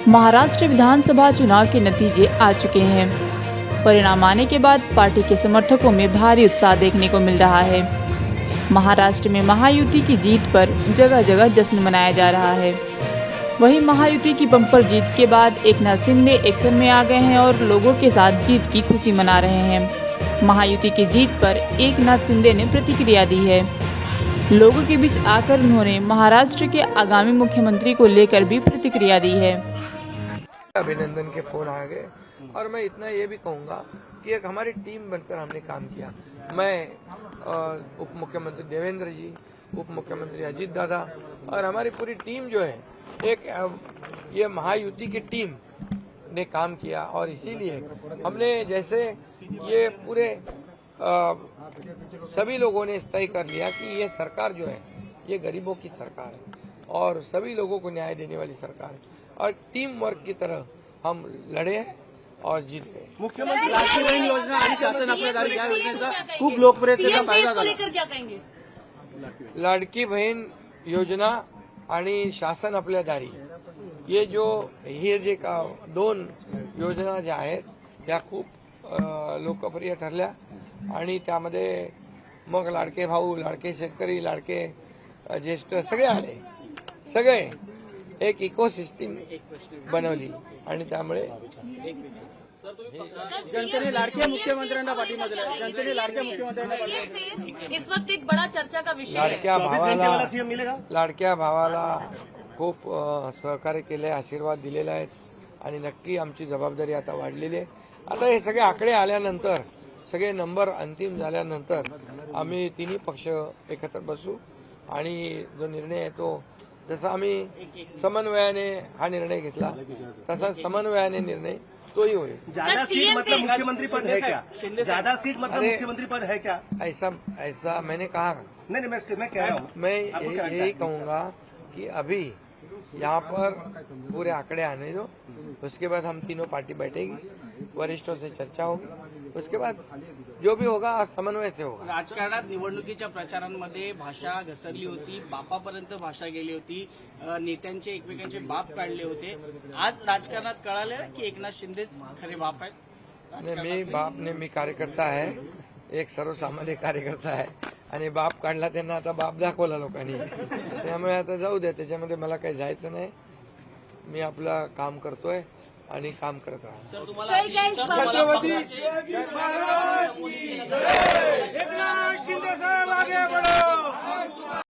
महाराष्ट्र विधानसभा चुनाव के नतीजे आ चुके हैं। परिणाम आने के बाद पार्टी के समर्थकों में भारी उत्साह देखने को मिल रहा है। महाराष्ट्र में महायुति की जीत पर जगह जगह जश्न मनाया जा रहा है। वहीं महायुति की बम्पर जीत के बाद एकनाथ शिंदे एक्शन में आ गए हैं और लोगों के साथ जीत की खुशी मना रहे हैं। महायुति की जीत पर एकनाथ शिंदे ने प्रतिक्रिया दी है। लोगों के बीच आकर उन्होंने महाराष्ट्र के आगामी मुख्यमंत्री को लेकर भी प्रतिक्रिया दी है। अभिनंदन के फोन आ गए और मैं इतना ये भी कहूँगा कि एक हमारी टीम बनकर हमने काम किया। मैं उप मुख्यमंत्री देवेंद्र जी, उप मुख्यमंत्री अजीत दादा और हमारी पूरी टीम जो है एक ये महायुति की टीम ने काम किया और इसीलिए हमने जैसे ये पूरे सभी लोगों ने तय कर लिया कि ये सरकार जो है ये गरीबों की सरकार है और सभी लोगों को न्याय देने वाली सरकार है और टीम वर्क की तरह हम लड़े हैं और जीत गए। मुख्यमंत्री लाडकी बहीण योजना आणि शासन आपल्यादारी या योजनेचा खूप लोकप्रियतेचा फायदा झाला। लाडकी बहीण योजना आणि शासन आपल्या दारी हे जे दोन योजना ज्या आहेत त्या खूप लोकप्रिय ठरल्या आणि त्यामध्ये मग लाडके भाऊ, लाडके शेतकरी, लाडके ज्येष्ठ सगळे आले, सगळे एक इकोसिस्टम बनवली आणि त्यामुळे जनतेने लाडक्या मुख्यमंत्र्यांना पाठिंबा दिला। जनतेने लाडक्या मुख्यमंत्र्यांना पाठिंबा इस वक्त एक बड़ा चर्चा का विषय है। लाडक्या भावाला खूप सहकार्य केले, आशीर्वाद दिलेले आहेत आणि नक्की आमची जबाबदारी आता वाढलेली आहे। आता हे सगळे आकडे आल्यानंतर, सगळे नंबर अंतिम झाल्यानंतर आम्ही तिन्ही पक्ष एकत्र बसू आणि जो निर्णय आहे तो जसा आम्ही समन्वयाने हा निर्णय घेतला तसा समन्वयाने निर्णय तोही होईल। ज्यादा सीट मतलब मुख्यमंत्री पद है क्या? ज्यादा सीट मतलब मुख्यमंत्री पद है क्या? ऐसा मैंने कहा नहीं, मैं कह रहा हूँ, मैं यही कहूँगा कि अभी यहाँ पर पूरे आंकड़े आने दो, उसके बाद हम तीनों पार्टी बैठेगी, वरिष्ठों से चर्चा होगी, उसके बाद जो भी होगा समन्वय से होगा। राजकारणात निवडणुकीच्या प्रचारांमध्ये भाषा घसरली होती, बापापर्यंत भाषा गेली होती, नेत्यांचे एकमेकांचे बाप काढले होते। आज राजकारणात कळालं की एकनाथ शिंदेच खरे बाप आहेत। मी बाप ने मी कार्यकर्ता आहे, एक सर्वसामान्य कार्यकर्ता आहे आणि बाप काढला त्यांना आता बाप दाखवला लोकांनी, त्यामुळे आता जाऊ द्या, त्याच्यामध्ये मला काही जायचं नाही। मी आपलं काम करतोय आणि काम करत राहतो। छत्रपती शिवाजी महाराज की जय। एकनाथ शिंदे साहेब आगे बढ़ो।